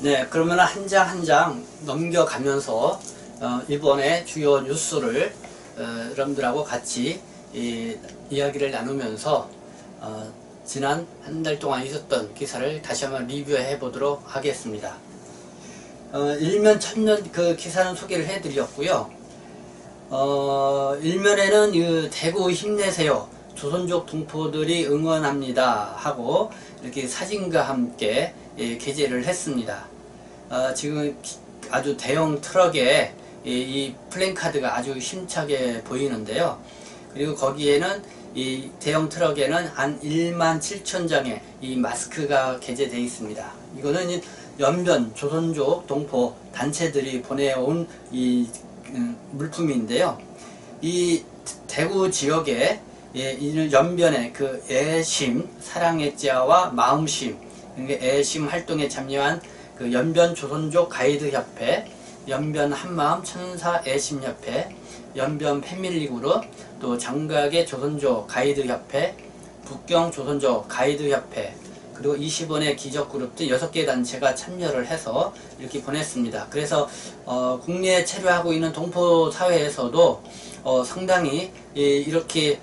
네, 그러면 한 장 한 장 넘겨가면서 이번에 주요 뉴스를 여러분들하고 같이 이야기를 나누면서 지난 한 달 동안 있었던 기사를 다시 한번 리뷰해 보도록 하겠습니다. 일면 천년 그 기사는 소개를 해 드렸고요. 일면에는 대구 힘내세요, 조선족 동포들이 응원합니다 하고 이렇게 사진과 함께 게재를 했습니다. 지금 아주 대형 트럭에 이 플랜카드가 아주 힘차게 보이는데요. 그리고 거기에는 이 대형 트럭에는 한 17,000장의 이 마스크가 게재되어 있습니다. 이거는 연변 조선족 동포 단체들이 보내온 이 물품인데요. 이 대구 지역에 연변에 그 애심, 사랑의 자와 마음심, 애심 활동에 참여한 그 연변 조선족 가이드 협회, 연변 한마음 천사 애심 협회, 연변 패밀리 그룹, 또 장각의 조선족 가이드 협회, 북경 조선족 가이드 협회, 그리고 20원의 기적 그룹 등 6개 단체가 참여를 해서 이렇게 보냈습니다. 그래서 국내에 체류하고 있는 동포 사회에서도 상당히 이렇게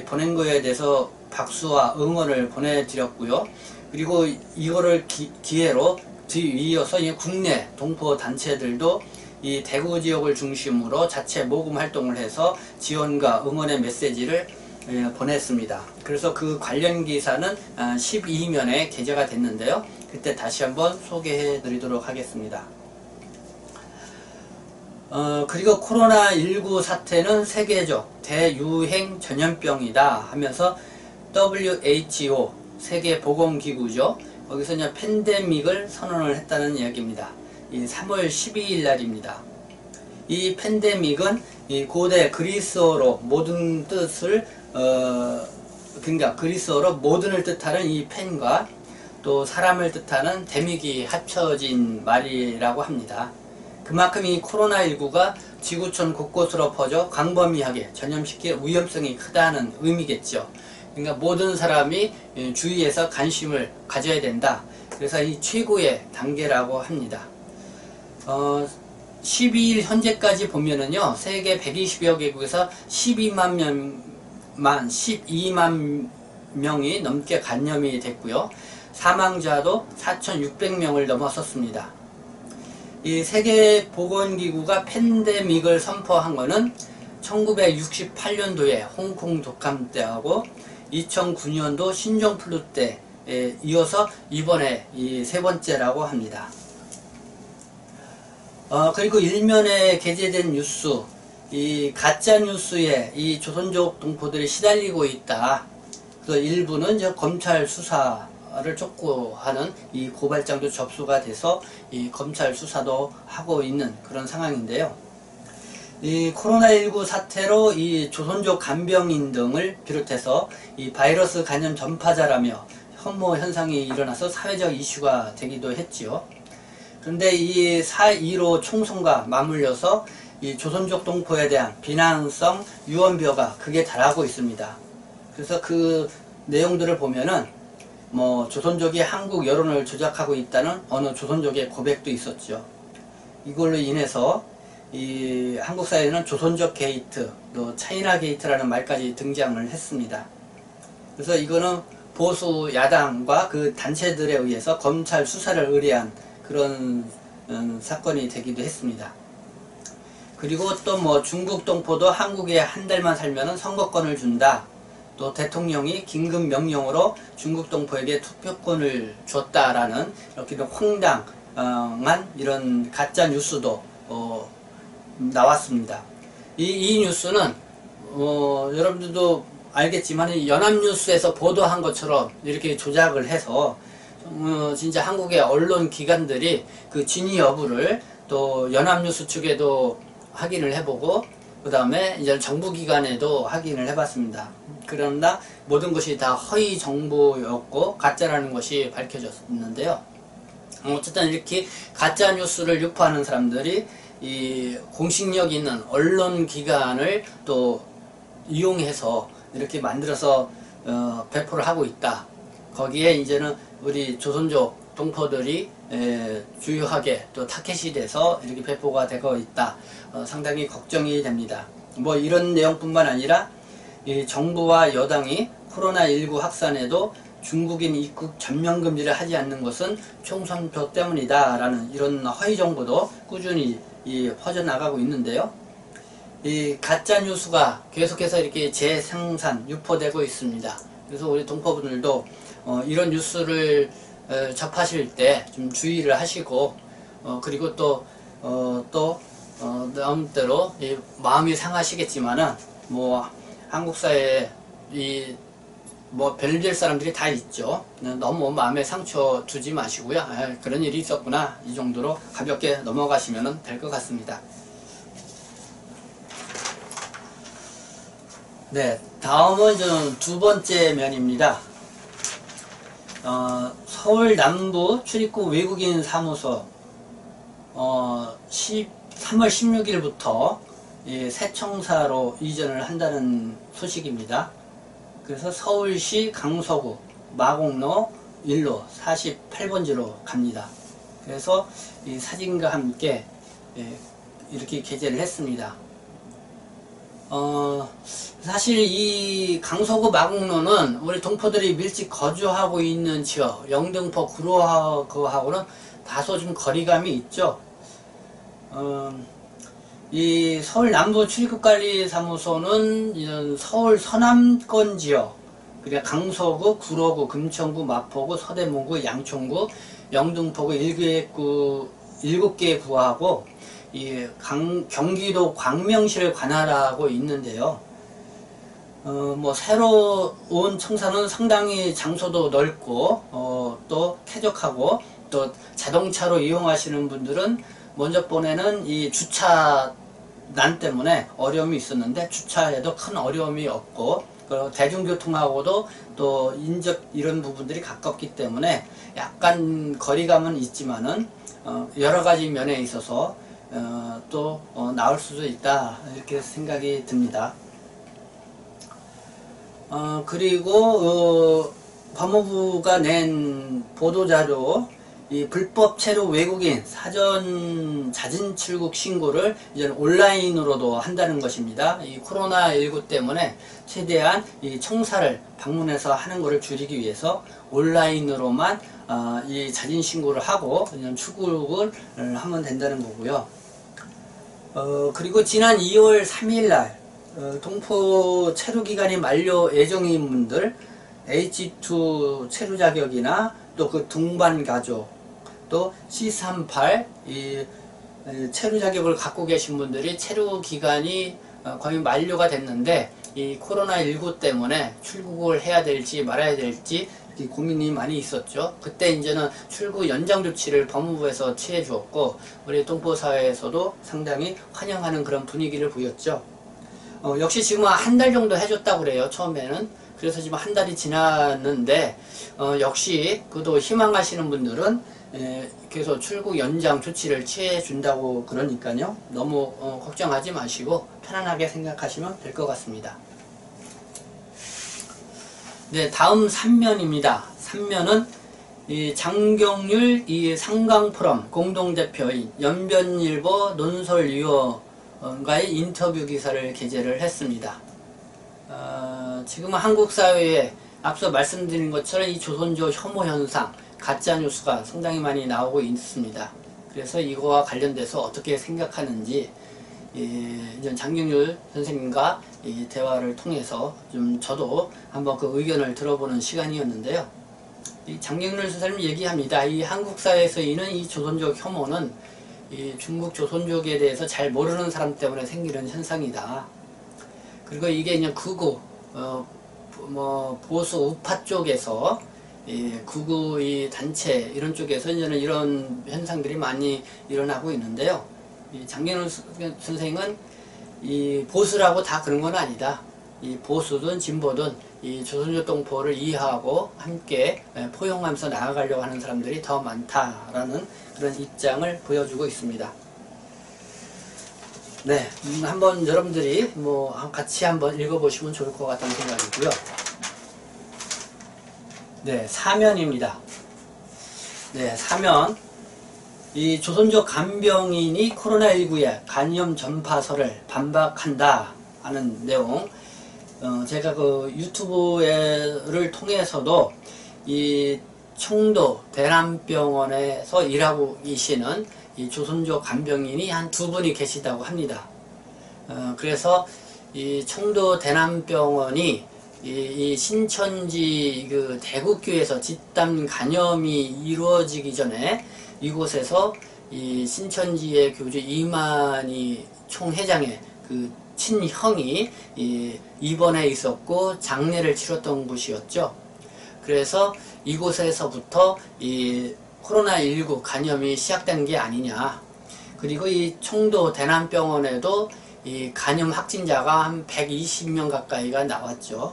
보낸 거에 대해서 박수와 응원을 보내드렸고요. 그리고 이거를 기회로 뒤이어서 국내 동포 단체들도 이 대구 지역을 중심으로 자체 모금 활동을 해서 지원과 응원의 메시지를 보냈습니다. 그래서 그 관련 기사는 12면에 게재가 됐는데요. 그때 다시 한번 소개해 드리도록 하겠습니다. 그리고 코로나19 사태는 세계적 대유행 전염병이다 하면서 WHO 세계보건기구죠. 거기서 이제 팬데믹을 선언을 했다는 이야기입니다. 이 3월 12일 날입니다. 이 팬데믹은 이 고대 그리스어로 모든 뜻을 그러니까 그리스어로 모든을 뜻하는 이 팬과 또 사람을 뜻하는 데믹이 합쳐진 말이라고 합니다. 그만큼 이 코로나19가 지구촌 곳곳으로 퍼져 광범위하게 전염시킬 위험성이 크다는 의미겠죠. 그러니까 모든 사람이 주위에서 관심을 가져야 된다. 그래서 이 최고의 단계라고 합니다. 12일 현재까지 보면은요, 세계 120여 개국에서 12만 명이 넘게 감염이 됐고요. 사망자도 4,600명을 넘어섰습니다. 이 세계보건기구가 팬데믹을 선포한 것은 1968년도에 홍콩 독감 때하고 2009년도 신종플루 때에 이어서 이번에 이 세 번째라고 합니다. 그리고 일면에 게재된 뉴스, 이 가짜 뉴스에 이 조선족 동포들이 시달리고 있다. 그래서 일부는 이제 검찰 수사를 촉구하는 이 고발장도 접수가 돼서 이 검찰 수사도 하고 있는 그런 상황인데요. 이 코로나19 사태로 이 조선족 간병인 등을 비롯해서 이 바이러스 감염 전파자라며 혐오 현상이 일어나서 사회적 이슈가 되기도 했지요. 그런데 이 4.15 총선과 맞물려서 이 조선족 동포에 대한 비난성 유언비어가 극에 달하고 있습니다. 그래서 그 내용들을 보면은 뭐 조선족이 한국 여론을 조작하고 있다는 어느 조선족의 고백도 있었죠. 이걸로 인해서 이 한국 사회에는 조선족 게이트, 또 차이나 게이트라는 말까지 등장을 했습니다. 그래서 이거는 보수 야당과 그 단체들에 의해서 검찰 수사를 의뢰한 그런 사건이 되기도 했습니다. 그리고 또 뭐 중국 동포도 한국에 한 달만 살면은 선거권을 준다. 또 대통령이 긴급 명령으로 중국 동포에게 투표권을 줬다라는 이렇게 황당한 이런 가짜 뉴스도 나왔습니다. 이 뉴스는 여러분들도 알겠지만 연합뉴스에서 보도한 것처럼 이렇게 조작을 해서 진짜 한국의 언론 기관들이 그 진위 여부를 또 연합뉴스 측에도 확인을 해보고 그 다음에 이제 정부기관에도 확인을 해봤습니다. 그러나 모든 것이 다 허위 정보였고 가짜라는 것이 밝혀졌는데요. 어쨌든 이렇게 가짜 뉴스를 유포하는 사람들이 이 공식력 있는 언론 기관을 또 이용해서 이렇게 만들어서 배포를 하고 있다. 거기에 이제는 우리 조선족 동포들이 주요하게 또 타켓이 돼서 이렇게 배포가 되고 있다. 상당히 걱정이 됩니다. 뭐 이런 내용뿐만 아니라 이 정부와 여당이 코로나19 확산에도 중국인 입국 전면 금지를 하지 않는 것은 총선표 때문이다 라는 이런 허위 정보도 꾸준히 퍼져나가고 있는데요. 이 가짜 뉴스가 계속해서 이렇게 재생산 유포되고 있습니다. 그래서 우리 동포분들도 이런 뉴스를 접하실 때 좀 주의를 하시고 그리고 또 마음대로 마음이 상하시겠지만은 뭐 한국 사회에 뭐 별별 사람들이 다 있죠. 너무 마음에 상처 주지 마시고요. 그런 일이 있었구나 이 정도로 가볍게 넘어가시면 될 것 같습니다. 네, 다음은 좀 두 번째 면입니다. 서울 남부 출입국 외국인 사무소 3월 16일부터 새 청사로 이전을 한다는 소식입니다. 그래서 서울시 강서구 마곡로 1로 48번지로 갑니다. 그래서 이 사진과 함께 이렇게 게재를 했습니다. 사실 이 강서구 마곡로는 우리 동포들이 밀집 거주하고 있는 지역 영등포 구로하고는 다소 좀 거리감이 있죠. 이 서울 남부 출입국관리사무소는 이런 서울 서남권 지역, 그러니까 강서구, 구로구, 금천구, 마포구, 서대문구, 양천구, 영등포구 7개의 구하고 이 경기도 광명시를 관할하고 있는데요. 뭐 새로 온 청사는 상당히 장소도 넓고 또 쾌적하고 또 자동차로 이용하시는 분들은 먼저 번에는 이 주차난 때문에 어려움이 있었는데 주차에도 큰 어려움이 없고 대중교통하고도 또 인적 이런 부분들이 가깝기 때문에 약간 거리감은 있지만은 여러가지 면에 있어서 또 나올 수도 있다 이렇게 생각이 듭니다. 그리고 법무부가 낸 보도자료 이 불법 체류 외국인 사전 자진 출국 신고를 이제 온라인으로도 한다는 것입니다. 이 코로나19 때문에 최대한 이 청사를 방문해서 하는 것을 줄이기 위해서 온라인으로만 이 자진 신고를 하고 출국을 하면 된다는 거고요. 그리고 지난 2월 3일 날 동포 체류 기간이 만료 예정인 분들 H2 체류 자격이나 또 그 동반 가족 또 C38 이 체류 자격을 갖고 계신 분들이 체류 기간이 거의 만료가 됐는데 이 코로나19 때문에 출국을 해야 될지 말아야 될지 고민이 많이 있었죠. 그때 이제는 출국 연장 조치를 법무부에서 취해 주었고 우리 동포사회에서도 상당히 환영하는 그런 분위기를 보였죠. 역시 지금 한 달 정도 해줬다고 그래요. 처음에는. 그래서 지금 한 달이 지났는데 역시 그도 희망하시는 분들은 계속 출국 연장 조치를 취해 준다고 그러니까요. 너무 걱정하지 마시고 편안하게 생각하시면 될 것 같습니다. 네, 다음 3면입니다. 3면은 이 장경률 이 상강포럼 공동대표인 연변일보 논설위원과의 인터뷰 기사를 게재를 했습니다. 지금 한국 사회에 앞서 말씀드린 것처럼 이 조선족 혐오 현상, 가짜뉴스가 상당히 많이 나오고 있습니다. 그래서 이거와 관련돼서 어떻게 생각하는지 장경률 선생님과 이 대화를 통해서 좀 저도 한번 그 의견을 들어보는 시간이었는데요. 이 장경률 선생님 얘기합니다. 이 한국 사회에서 있는 이 조선족 혐오는 이 중국 조선족에 대해서 잘 모르는 사람 때문에 생기는 현상이다. 그리고 이게 그냥 극우 뭐 보수 우파 쪽에서 극우 이 단체 이런 쪽에서 이제는 이런 현상들이 많이 일어나고 있는데요. 이 장경률 선생은 이 보수라고 다 그런 건 아니다. 이 보수든 진보든 이 조선족 동포를 이해하고 함께 포용하면서 나아가려고 하는 사람들이 더 많다라는 그런 입장을 보여주고 있습니다. 네, 한번 여러분들이 뭐 같이 한번 읽어보시면 좋을 것 같다는 생각이고요. 네, 4면입니다. 네, 사면 이 조선족 간병인이 코로나19의 간염 전파설을 반박한다 하는 내용. 제가 그 유튜브를 통해서도 이 청도 대남병원에서 일하고 계시는 이 조선족 간병인이 한 2분이 계시다고 합니다. 그래서 이 청도 대남병원이 이 신천지 그 대국교에서 집단 간염이 이루어지기 전에 이곳에서 이 신천지의 교주 이만희 총회장의 그 친형이 입원해 있었고 장례를 치렀던 곳이었죠. 그래서 이곳에서부터 이 코로나19 간염이 시작된 게 아니냐. 그리고 이 청도 대남병원에도 이 간염 확진자가 한 120명 가까이가 나왔죠.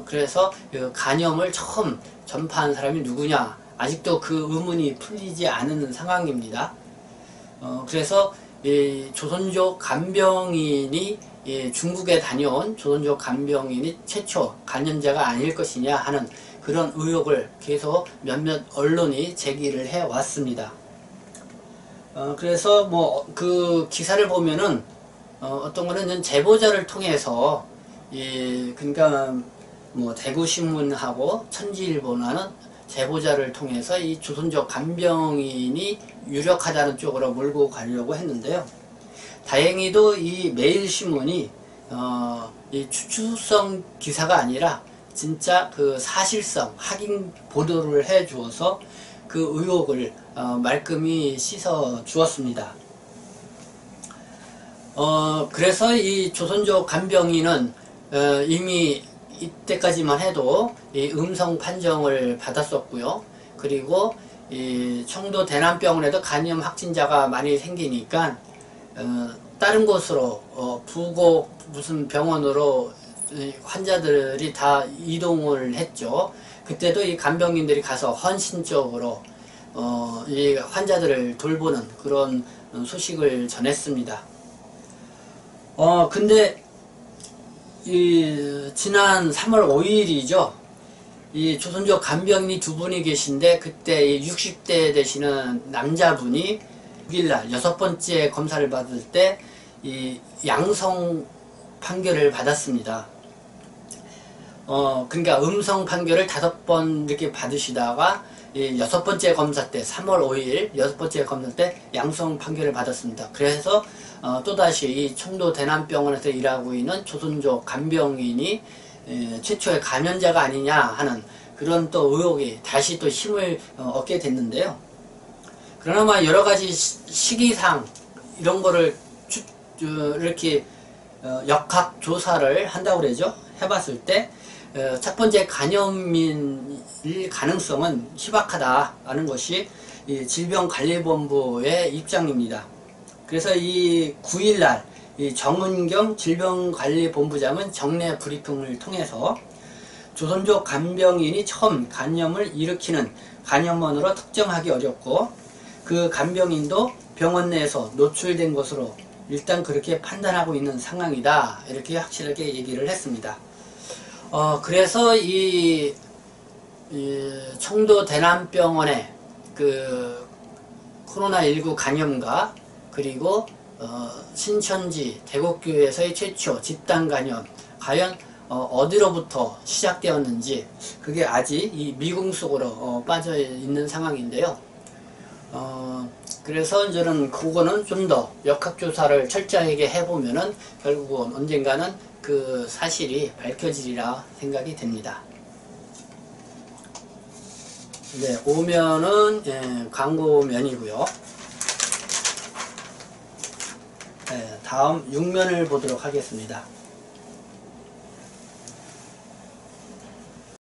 그래서 그 간염을 처음 전파한 사람이 누구냐, 아직도 그 의문이 풀리지 않은 상황입니다. 그래서 이 조선족 간병인이 중국에 다녀온 조선족 간병인이 최초 감염자가 아닐 것이냐 하는 그런 의혹을 계속 몇몇 언론이 제기를 해 왔습니다. 그래서 뭐 그 기사를 보면은 어떤 거는 제보자를 통해서 그러니까 뭐 대구신문하고 천지일보는 제보자를 통해서 이 조선족 간병인이 유력하다는 쪽으로 몰고 가려고 했는데요. 다행히도 이 매일신문이 이 추측성 기사가 아니라 진짜 그 사실성 확인 보도를 해 주어서 그 의혹을 말끔히 씻어 주었습니다. 그래서 이 조선족 간병인은 이미 이때까지만 해도 이 음성 판정을 받았었고요. 그리고 이 청도 대남병원에도 간염 확진자가 많이 생기니까 다른 곳으로 부곡 무슨 병원으로 환자들이 다 이동을 했죠. 그때도 이 간병인들이 가서 헌신적으로 이 환자들을 돌보는 그런 소식을 전했습니다. 근데 지난 3월 5일이죠. 이 조선족 간병인이 2분이 계신데 그때 이 60대 되시는 남자분이 6일날 6번째 검사를 받을 때 이 양성 판결을 받았습니다. 그러니까 음성 판결을 5번 이렇게 받으시다가 이 6번째 검사 때 3월 5일 6번째 검사 때 양성 판결을 받았습니다. 그래서 또다시 이 청도 대남병원에서 일하고 있는 조선족 간병인이 최초의 감염자가 아니냐 하는 그런 또 의혹이 다시 또 힘을 얻게 됐는데요. 그러나 여러가지 시기상 이런 거를 이렇게 역학조사를 한다고 그러죠. 해봤을 때 첫 번째 간염일 가능성은 희박하다라는 것이 이 질병관리본부의 입장입니다. 그래서 이 9일날 이 정은경 질병관리본부장은 정례 브리핑을 통해서 조선족 간병인이 처음 간염을 일으키는 간염원으로 특정하기 어렵고 그 간병인도 병원 내에서 노출된 것으로 일단 그렇게 판단하고 있는 상황이다, 이렇게 확실하게 얘기를 했습니다. 그래서 이 청도 대남병원의 그 코로나19 간염과 그리고 신천지 대곡교회에서의 최초 집단 간염 과연 어디로부터 시작되었는지 그게 아직 이 미궁 속으로 빠져 있는 상황인데요. 그래서 저는 그거는 좀 더 역학조사를 철저하게 해보면은 결국은 언젠가는 그 사실이 밝혀지리라 생각이 됩니다. 네, 5면은 광고면이고요. 네, 다음 6면을 보도록 하겠습니다.